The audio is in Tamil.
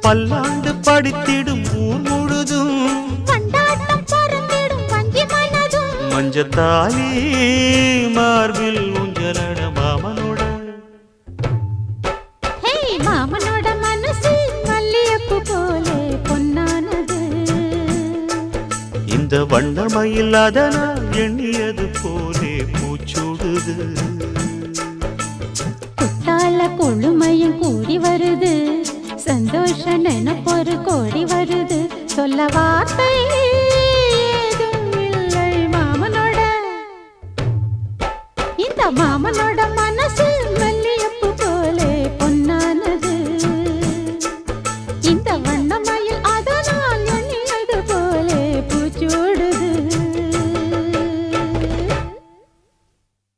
பல்லாண்டு படித்திடும் ஊர் முழுதும் பண்டாட்டம் பறந்திடும் வஞ்சி மனதும் மஞ்சத்தாலி மார்பில் ஊஞ்சலட மாமனோட மாமனோட மனசு மல்லியப்பு போலே பொன்னானது இந்த வண்ணமயில் அதனால் எண்ணியது போலே பூச்சூடுது குத்தால கொழுமையும் கூடி வருது சந்தோஷ நினைப்பொரு கோடி வருது சொல்ல வார்த்தை ஏதும் இல்லை மாமனோட இந்த மாமனோட மனசு மல்லியப்பு போலே பொன்னா